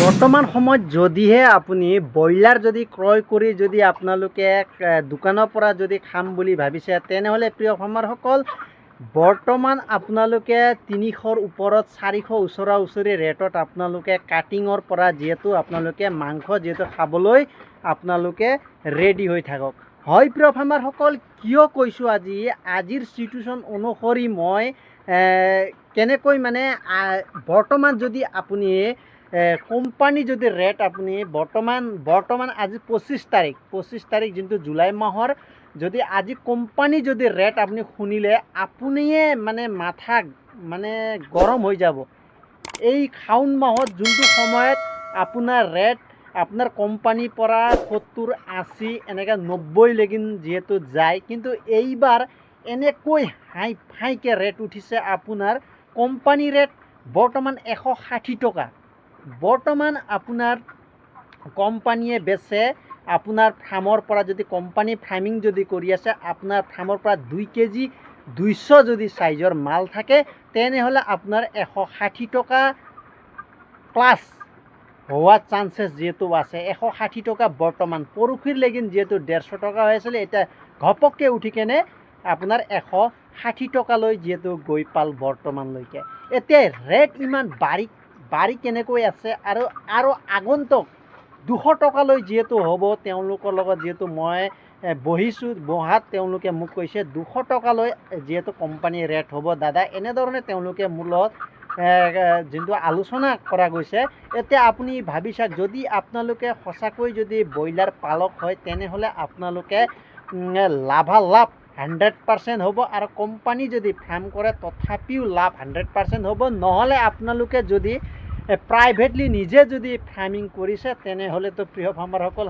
বৰ্তমান সময়ত যদিহে আপুনি ব্ৰইলাৰ যদি ক্ৰয় কৰি যদি আপোনালোকে দোকানৰ পৰা যদি খাম বুলি ভাবিছে, তেনেহ'লে প্ৰিয় ফাৰ্মাৰসকল বৰ্তমান আপোনালোকে 300ৰ ওপৰত 400 ওচৰা ওচৰি ৰেটত আপোনালোকে কাটিঙৰ পৰা যিহেতু আপোনালোকে মাংস যিহেতু খাবলৈ আপোনালোকে ৰেডি হৈ থাকক। হয় প্ৰিয় ফাৰ্মাৰসকল, কিয় কৈছোঁ আজিৰ চিটুৱেশ্যন অনুসৰি মই কেনেকৈ মানে বৰ্তমান যদি আপুনি কোম্পানী যদি ৰেট আপুনি বৰ্তমান আজি 25 তাৰিখ যোনটো জুলাই মাহৰ, যদি আজি কোম্পানী যদি ৰেট আপুনি শুনিলে আপুনিয়ে মানে মাথা মানে গৰম হৈ যাব। এই শাওণ মাহত যোনটো সময়ত আপোনাৰ ৰেট আপোনাৰ কোম্পানীৰ পৰা 70, 80 এনেকৈ 90 লৈকে যিহেতু যায়, কিন্তু এইবাৰ এনেকৈ হাইকে ৰেট উঠিছে। আপোনাৰ কোম্পানী ৰেট বৰ্তমান 160 টকা। বৰ্তমান আপোনাৰ কোম্পানীয়ে বেচে আপোনাৰ ফাৰ্মৰ পৰা, যদি কোম্পানী ফাৰ্মিং যদি কৰি আছে আপোনাৰ ফাৰ্মৰ পৰা 2 কেজি 200 যদি চাইজৰ মাল থাকে, তেনেহ'লে আপোনাৰ 160 টকা প্লাছ হোৱা চান্সেছ যিহেতু আছে। 160 টকা বৰ্তমান, পৰহিৰ লেগিন যিহেতু 150 টকা হৈ আছিলে, এতিয়া ঘপককৈ উঠি কেনে আপোনাৰ 160 টকালৈ যিহেতু গৈ পাল বৰ্তমানলৈকে। এতিয়া ৰেট ইমান বাঢ়ি কেনেকৈ আছে আৰু আগন্তুক 200 টকালৈ যিহেতু হ'ব, তেওঁলোকৰ লগত যিহেতু মই বহাত তেওঁলোকে মোক কৈছে 200 টকালৈ যিহেতু কোম্পানীৰ ৰেট হ'ব দাদা, এনেধৰণে তেওঁলোকে মোৰ লগত যোনটো আলোচনা কৰা গৈছে। এতিয়া আপুনি ভাবি চাওক, যদি আপোনালোকে সঁচাকৈ যদি ব্ৰইলাৰ পালক হয়, তেনেহ'লে আপোনালোকে লাভালাভ 100% হ'ব, আৰু কোম্পানী যদি ফাৰ্ম কৰে তথাপিও লাভ 100% হ'ব। নহ'লে আপোনালোকে যদি প্ৰাইভেটলি নিজে যদি ফাৰ্মিং কৰিছে, তেনেহ'লেতো প্ৰিয় ফাৰ্মাৰসকল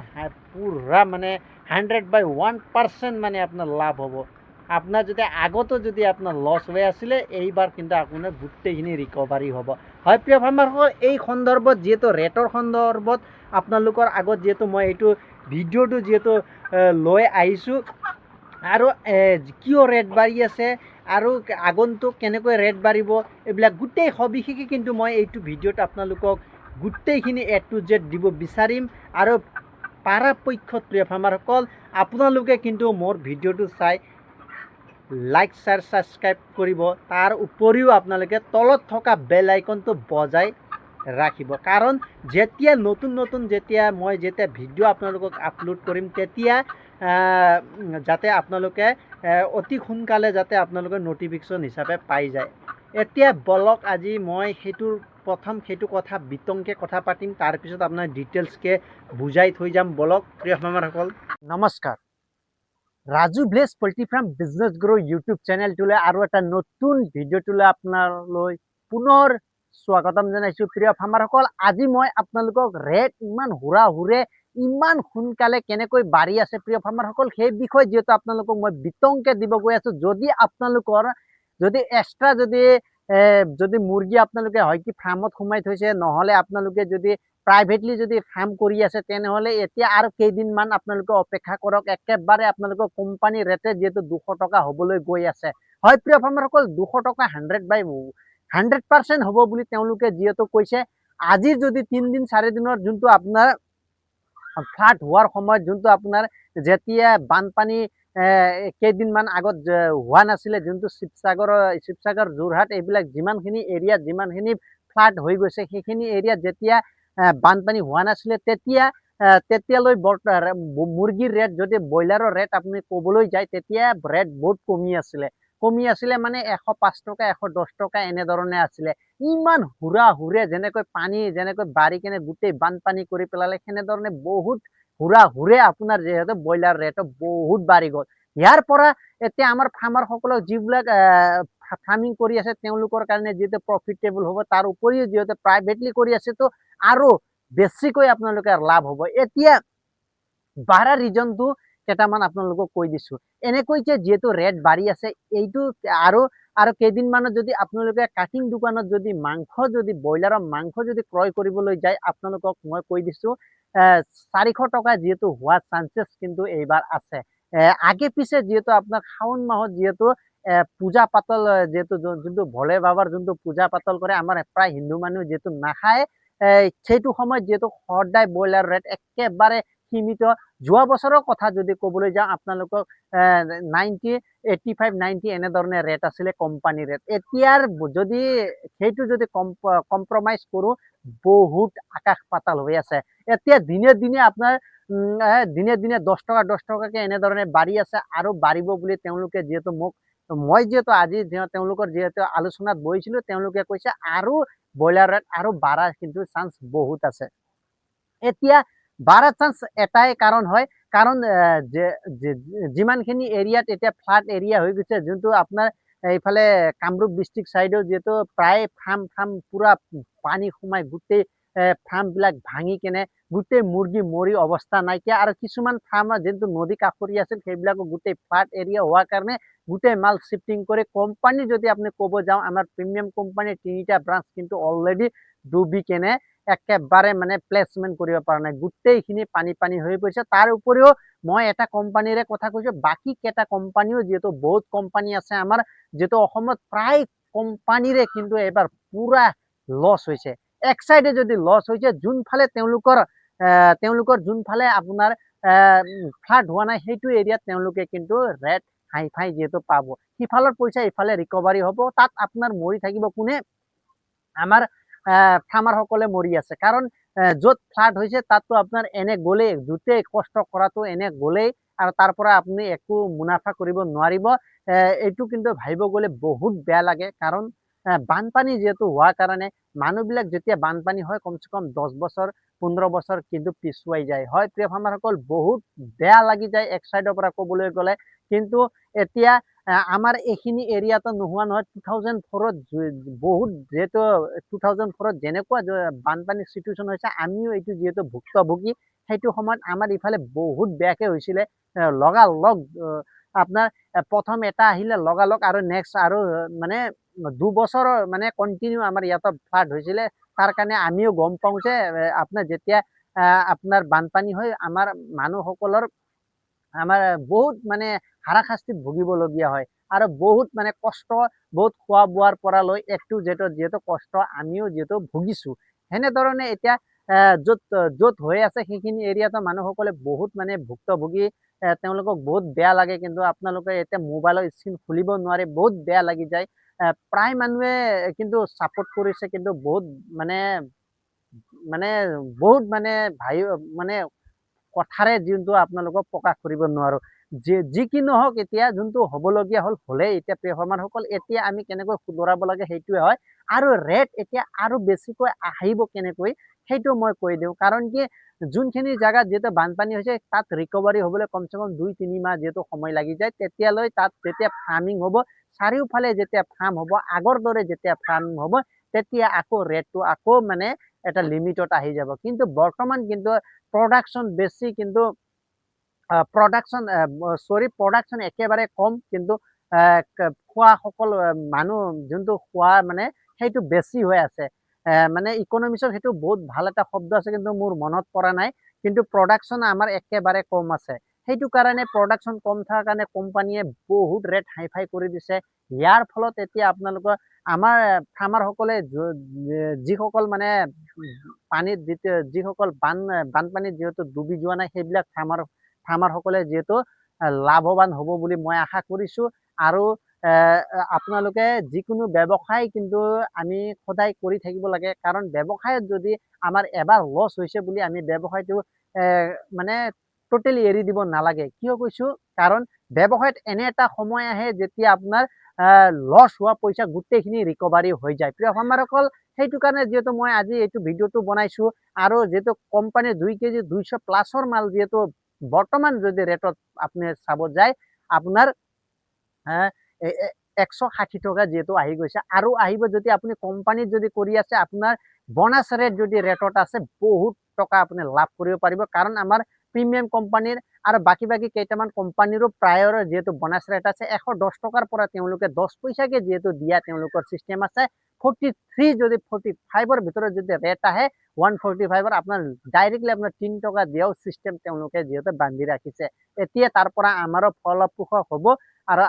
পূৰা মানে 100/1% মানে আপোনাৰ লাভ হ'ব। আপোনাৰ যদি আগতো যদি আপোনাৰ লছ হৈ আছিলে, এইবাৰ কিন্তু আপোনাৰ গোটেইখিনি ৰিকভাৰী হ'ব। হয় প্ৰিয় ফাৰ্মাৰসকল, এই সন্দৰ্ভত যিহেতু ৰেটৰ সন্দৰ্ভত আপোনালোকৰ আগত যিহেতু মই এইটো ভিডিঅ'টো যিহেতু লৈ আহিছোঁ, আৰু কিয় ৰেট বাঢ়ি আছে আৰু আগন্তুক কেনেকৈ ৰেট বাঢ়িব, এইবিলাক গোটেই সবিশেষে কিন্তু মই এইটো ভিডিঅ'ত আপোনালোকক গোটেইখিনি A to Z দিব বিচাৰিম। আৰু পৰাপক্ষত প্ৰিয় ফাৰ্মাৰসকল, আপোনালোকে কিন্তু মোৰ ভিডিঅ'টো চাই লাইক, শ্বেয়াৰ, ছাবস্ক্ৰাইব কৰিব। তাৰ উপৰিও আপোনালোকে তলত থকা বেল আইকনটো বজাই ৰাখিব, কাৰণ যেতিয়া নতুন মই ভিডিঅ' আপোনালোকক আপলোড কৰিম, তেতিয়া যাতে আপোনালোকে অতি সোনকালে যাতে আপোনালোকে নটিফিকেশ্যন হিচাপে পাই যায়। এতিয়া বলক আজি মই প্ৰথম সেইটো কথা বিতংকে কথা পাতিম, তাৰপিছত আপোনাৰ ডিটেইলছকৈ বুজাই থৈ যাম। বলক প্ৰিয় ফাৰ্মাৰসকল, নমস্কাৰ। Raju village poultry farm business গ্ৰ' ইউটিউব চেনেলটোলৈ আৰু এটা নতুন ভিডিঅ'টোলৈ আপোনালৈ পুনৰ স্বাগতম জনাইছোঁ। প্ৰিয় ফাৰ্মাৰসকল, আজি মই আপোনালোকক ৰেট ইমান হুৰাহুৰে ইমান সোনকালে কেনেকৈ বাঢ়ি আছে প্ৰিয় ফাৰ্মাৰসকল, সেই বিষয়ে যিহেতু আপোনালোকক মই বিতংকে দিব গৈ আছোঁ। যদি আপোনালোকৰ যদি এক্সট্ৰা যদি মুৰ্গী আপোনালোকে হয় কি ফাৰ্মত সোমাই থৈছে, নহ'লে আপোনালোকে যদি প্ৰাইভেটলি যদি ফাৰ্ম কৰি আছে, তেনেহ'লে এতিয়া আৰু কেইদিনমান আপোনালোকে অপেক্ষা কৰক। একেবাৰে আপোনালোকৰ কোম্পানী ৰেটে যিহেতু 200 টকা হ'বলৈ গৈ আছে। হয় প্ৰিয় ফাৰ্মাৰসকল, 200 টকা 100% হ'ব বুলি তেওঁলোকে যিহেতু কৈছে। আজি যদি 3 দিন 4 দিনৰ যোনটো আপোনাৰ ফ্লাড হোৱাৰ সময়ত, যোনটো আপোনাৰ যেতিয়া বানপানী কেইদিনমান আগত হোৱা নাছিলে, যোনটো শিৱসাগৰ যোৰহাট এইবিলাক যিমানখিনি এৰিয়াত যিমানখিনি ফ্লাড হৈ গৈছে, সেইখিনি এৰিয়াত যেতিয়া বানপানী হোৱা নাছিলে, তেতিয়ালৈ মুৰ্গীৰ ৰেট, যদি ব্ৰইলাৰৰ ৰেট আপুনি ক'বলৈ যায়, তেতিয়া ৰেট বহুত কমি আছিলে মানে 105 টকা 110 টকা এনেধৰণে আছিলে। ইমান হুৰাহুৰে যেনেকৈ পানী যেনেকৈ বাঢ়ি কেনে গোটেই বানপানী কৰি পেলালে, সেনেধৰণে বহুত হুৰাহুৰে আপোনাৰ যিহেতু ব্ৰইলাৰ ৰেটো বহুত বাঢ়ি গ'ল। ইয়াৰ পৰা এতিয়া আমাৰ ফাৰ্মাৰসকলক যিবিলাক ফাৰ্মিং কৰি আছে, তেওঁলোকৰ কাৰণে যিহেতু প্ৰফিটেবল হ'ব, তাৰ উপৰিও যিহেতু প্ৰাইভেটলি কৰি আছে, তো আৰু বেছিকৈ আপোনালোকে লাভ হ'ব। এতিয়া বাঢ়া ৰিজনটো কেইটামান আপোনালোকক কৈ দিছোঁ। এনেকৈ যে যিহেতু ৰেট বাঢ়ি আছে, এইটো আৰু কেইদিনমানত যদি আপোনালোকে কাটিং দোকানত যদি ব্ৰইলাৰৰ মাংস যদি ক্ৰয় কৰিবলৈ যায়, আপোনালোকক মই কৈ দিছোঁ 400 টকা যিহেতু হোৱা চান্সেছ কিন্তু এইবাৰ আছে। আগে পিছে যিহেতু আপোনাৰ শাওণ মাহত যিহেতু পূজা পাতল, যিহেতু যোনটো ভোলে বাবাৰ যোনটো পূজা পাতল কৰে, আমাৰ প্ৰায় হিন্দু মানুহ যিহেতু নাখায়, সেইটো সময়ত যিহেতু সদায় ব্ৰইলাৰ ৰেট একেবাৰে সীমিত। যোৱা বছৰৰ কথা যদি ক'বলৈ যাওঁ আপোনালোকক 85 90 এনেধৰণে ৰেট আছিলে কোম্পানী ৰেট। এতিয়াৰ যদি সেইটো যদি কম্প্ৰমাইজ কৰোঁ বহুত আকাশ পাতাল হৈ আছে। এতিয়া দিনে দিনে আপোনাৰ দিনে দিনে 10 টকা 10 টকাকে এনেধৰণে বাঢ়ি আছে আৰু বাঢ়িব বুলি তেওঁলোকে যিহেতু মোক মই যিহেতু আজি তেওঁলোকৰ যিহেতু আলোচনাত বহিছিলোঁ তেওঁলোকে কৈছে আৰু ব্ৰইলাৰ ৰেট আৰু বাঢ়াৰ কিন্তু চান্স বহুত আছে। এতিয়া বাঢ়াৰ চান্স এটাই কাৰণ হয় কাৰণ যিমানখিনি এৰিয়াত এতিয়া ফ্লাড এৰিয়া হৈ গৈছে যোনটো আপোনাৰ এইফালে কামৰূপ ডিষ্ট্ৰিক্ট চাইডেও যিহেতু প্ৰায় ফাৰ্ম পুৰা পানী সোমাই গোটেই ফাৰ্মবিলাক ভাঙি কেনে গোটেই মুৰ্গী মৰি অৱস্থা নাইকিয়া আৰু কিছুমান ফাৰ্মৰ যোনটো নদী কাষৰীয়া আছিল সেইবিলাকো গোটেই ফ্লাড এৰিয়া হোৱাৰ কাৰণে গোটেই মাল শিফটিং কৰি কোম্পানী যদি আপুনি ক'ব যাওঁ আমাৰ প্ৰিমিয়াম কোম্পানীৰ 3টা ব্ৰাঞ্চ কিন্তু অলৰেডি ডুবি কেনে একেবাৰে মানে প্লেচমেণ্ট কৰিব পৰা নাই, গোটেইখিনি পানী পানী হৈ পৰিছে। তাৰ উপৰিও মই এটা কোম্পানীৰে কথা কৈছোঁ, বাকী কেইটা কোম্পানীও যিহেতু বহুত কোম্পানী আছে আমাৰ যিহেতু অসমত প্ৰায় কোম্পানীৰে কিন্তু এবাৰ পুৰা লছ হৈছে। এক চাইডে যদি লছ হৈছে যোনফালে তেওঁলোকৰ যোনফালে আপোনাৰ ফ্লাড হোৱা নাই সেইটো এৰিয়াত তেওঁলোকে কিন্তু ৰেট হাই ফাই যিহেতু পাব, সিফালৰ পইচা ইফালে ৰিকভাৰী হ'ব। তাত আপোনাৰ মৰি থাকিব কোনে? আমাৰ ফাৰ্মাৰসকলে মৰি আছে। কাৰণ য'ত ফ্লাড হৈছে তাততো আপোনাৰ এনে গ'লেই গোটেই কষ্ট কৰাটো এনে গ'লেই আৰু তাৰ পৰা আপুনি একো মুনাফা কৰিব নোৱাৰিব। এইটো কিন্তু ভাবিব গ'লে বহুত বেয়া লাগে। কাৰণ বানপানী যিহেতু হোৱাৰ কাৰণে মানুহবিলাক যেতিয়া বানপানী হয় কমচে কম 10 বছৰ 15 বছৰ কিন্তু পিছুৱাই যায়। হয় প্ৰিয় ফাৰ্মাৰসকল, বহুত বেয়া লাগি যায় এক চাইডৰ পৰা ক'বলৈ গ'লে। কিন্তু এতিয়া আমাৰ এইখিনি এৰিয়াতো নোহোৱা নহয়। 2004ত বহুত যিহেতু 2004ত যেনেকুৱা বানপানীৰ চিটুৱেশ্যন হৈছে আমিও এইটো যিহেতু ভুক্তভোগী, সেইটো সময়ত আমাৰ ইফালে বহুত বেয়াকে হৈছিলে। লগালগ আপোনাৰ প্ৰথম এটা আহিলে লগালগ আৰু নেক্সট আৰু মানে 2 বছৰৰ মানে কণ্টিনিউ আমাৰ ইয়াতো ফ্লাড হৈছিলে। তাৰ কাৰণে আমিও গম পাওঁ যে আপোনাৰ যেতিয়া আপোনাৰ বানপানী হয় আমাৰ মানুহসকলৰ আমাৰ বহুত মানে হাৰাশাস্তিত ভুগিবলগীয়া হয় আৰু বহুত মানে কষ্ট, বহুত খোৱা বোৱাৰ পৰা লৈ একটো যিহেতু কষ্ট আমিও যিহেতু ভুগিছোঁ। সেনেধৰণে এতিয়া য'ত হৈ আছে সেইখিনি এৰিয়াতো মানুহসকলে বহুত মানে ভুক্তভোগী। তেওঁলোকক বহুত বেয়া লাগে। কিন্তু আপোনালোকে এতিয়া মোবাইলৰ স্ক্ৰীন খুলিব নোৱাৰে, বহুত বেয়া লাগি যায়। প্ৰায় মানুহে কিন্তু ছাপোৰ্ট কৰিছে, কিন্তু বহুত মানে মানে বহুত মানে মানে কথাৰে যোনটো আপোনালোকক প্ৰকাশ কৰিব নোৱাৰো। যি কি নহওক এতিয়া যোনটো হ'বলগীয়া হ'ল হ'লেই। এতিয়া প্ৰিয় ফাৰ্মাৰসকল, এতিয়া আমি কেনেকৈ শুধৰাব লাগে সেইটোৱে হয়। আৰু ৰেট এতিয়া আৰু বেছিকৈ আহিব কেনেকৈ সেইটো মই কৈ দিওঁ। কাৰণ কি যোনখিনি জেগাত যিহেতু বানপানী হৈছে তাত ৰিকভাৰী হ'বলৈ কমচে কম 2-3 মাহ যিহেতু সময় লাগি যায়। তেতিয়ালৈ তাত যেতিয়া ফাৰ্মিং হ'ব, চাৰিওফালে যেতিয়া ফাৰ্ম হ'ব, আগৰ দৰে যেতিয়া ফাৰ্ম হ'ব, তেতিয়া আকৌ ৰেটটো আকৌ মানে এটা লিমিটত আহি যাব। কিন্তু বৰ্তমান কিন্তু প্ৰডাকশ্যন বেছি, কিন্তু প্ৰডাকশ্যন একেবাৰে কম। কিন্তু খোৱাসকল মানুহ যোনটো খোৱা মানে সেইটো বেছি হৈ আছে। মানে ইকনমিক্সত সেইটো বহুত ভাল এটা শব্দ আছে কিন্তু মোৰ মনত পৰা নাই। কিন্তু প্ৰডাকশ্যন আমাৰ একেবাৰে কম আছে। সেইটো কাৰণে প্ৰডাকশ্যন কম থকাৰ কাৰণে কোম্পানীয়ে বহুত ৰেট হাই ফাই কৰি দিছে। ইয়াৰ ফলত এতিয়া আপোনালোকৰ আমাৰ ফাৰ্মাৰসকলে যিসকল মানে পানীত যিসকল বানপানীত যিহেতু ডুবি যোৱা নাই সেইবিলাক ফাৰ্মাৰসকলে যিহেতু লাভৱান হ'ব বুলি মই আশা কৰিছোঁ। আৰু আপোনালোকে যিকোনো ব্যৱসায় কিন্তু আমি সদায় কৰি থাকিব লাগে। কাৰণ ব্যৱসায়ত যদি আমাৰ এবাৰ লছ হৈছে বুলি আমি ব্যৱসায়টো মানে টোটেলি এৰি দিব নালাগে। কিয় কৈছোঁ? কাৰণ ব্যৱসায়ত এনে এটা সময় আহে যেতিয়া আপোনাৰ লছ হোৱা পইচা গোটেইখিনি ৰিকভাৰী হৈ যায়। প্ৰিয় ফাৰ্মাৰসকল, সেইটো কাৰণে যিহেতু মই আজি এইটো ভিডিঅ'টো বনাইছোঁ। আৰু যিহেতু কোম্পানীৰ 2 কেজি 200+ মাল যিহেতু বৰ্তমান যদি ৰেটত আপুনি চাব যায় আপোনাৰ 160 টকা যিহেতু আহি গৈছে আৰু আহিব। যদি আপুনি কোম্পানীত যদি কৰি আছে আপোনাৰ বনাছ ৰেট যদি ৰেটত আছে বহুত টকা আপুনি লাভ কৰিব পাৰিব। কাৰণ আমাৰ প্ৰিমিয়াম কোম্পানীৰ আৰু বাকী কেইটামান কোম্পানীৰো প্ৰায়ৰ যিহেতু বনাছ ৰেট আছে 110 টকাৰ পৰা তেওঁলোকে 10 পইচাকে যিহেতু দিয়া তেওঁলোকৰ চিষ্টেম আছে। 43 যদি 45ৰ ভিতৰত যদি ৰেট আহে 145ৰ আপোনাৰ ডাইৰেক্টলি আপোনাৰ 3 টকা দিয়াও চিষ্টেম তেওঁলোকে যিহেতু বান্ধি ৰাখিছে। এতিয়া তাৰ পৰা আমাৰো ফলপ্ৰসূ হ'ব আৰু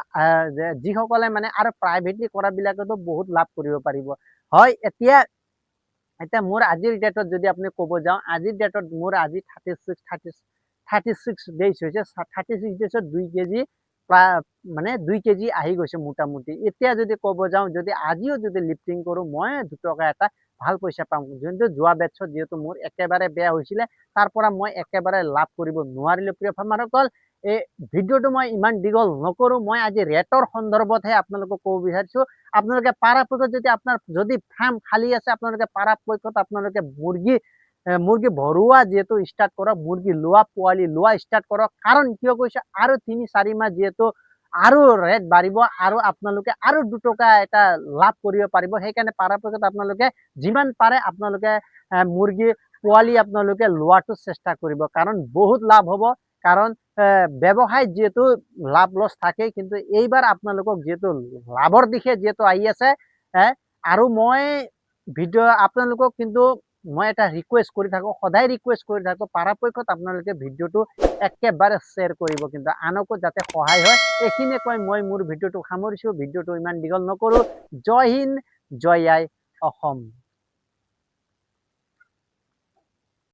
যিসকলে মানে আৰু প্ৰাইভেটলি কৰাবিলাকেতো বহুত লাভ কৰিব পাৰিব। হয়, এতিয়া এতিয়া মোৰ আজিৰ ডেটত যদি আপুনি ক'ব যাওঁ, আজিৰ ডেটত মোৰ আজি 36 ডেইজ হৈছে। 36 ডেইজত 2 কেজি মানে 2 কেজি আহি গৈছে মোটামুটি। এতিয়া যদি ক'ব যাওঁ, যদি আজিও যদি লিফটিং কৰোঁ, মই 2 টকা এটা ভাল পইচা পাম। যোনটো যোৱা বেটছত যিহেতু মোৰ একেবাৰে বেয়া হৈছিলে, তাৰ পৰা মই একেবাৰে লাভ কৰিব নোৱাৰিলোঁ। প্ৰিয় ফাৰ্মাৰসকল, এই ভিডিঅ'টো মই ইমান দীঘল নকৰোঁ। মই আজি ৰেটৰ সন্দৰ্ভতহে আপোনালোকক ক'ব বিচাৰিছোঁ। আপোনালোকে পৰাপক্ষত যদি আপোনাৰ যদি ফাৰ্ম খালী আছে, আপোনালোকে পৰাপক্ষত আপোনালোকে মুৰ্গী ভৰোৱা যিহেতু ষ্টাৰ্ট কৰক, মুৰ্গী লোৱা পোৱালি লোৱা ষ্টাৰ্ট কৰক। কাৰণ কিয় কৈছে, আৰু 3-4 মাহ যিহেতু আৰু ৰেট বাঢ়িব, আৰু আপোনালোকে আৰু 2 টকা এটা লাভ কৰিব পাৰিব। সেইকাৰণে পৰাপক্ষত আপোনালোকে যিমান পাৰে আপোনালোকে মুৰ্গী পোৱালি আপোনালোকে লোৱাটো চেষ্টা কৰিব। কাৰণ বহুত লাভ হ'ব। কাৰণ ব্যৱসায়ত যিহেতু লাভ লছ থাকে, কিন্তু এইবাৰ আপোনালোকক যিহেতু লাভৰ দিশে যিহেতু আহি আছে, আৰু মই ভিডিঅ' আপোনালোকক কিন্তু মই এটা ৰিকুৱেষ্ট কৰি থাকোঁ, সদায় ৰিকুৱেষ্ট কৰি থাকোঁ, পৰাপক্ষত আপোনালোকে ভিডিঅ'টো একেবাৰে শ্বেয়াৰ কৰিব, কিন্তু আনকো যাতে সহায় হয়। এইখিনিয়ে কৈ মই মোৰ ভিডিঅ'টো সামৰিছোঁ। ভিডিঅ'টো ইমান দীঘল নকৰোঁ। জয় হিন্দ, জয় আই অসম।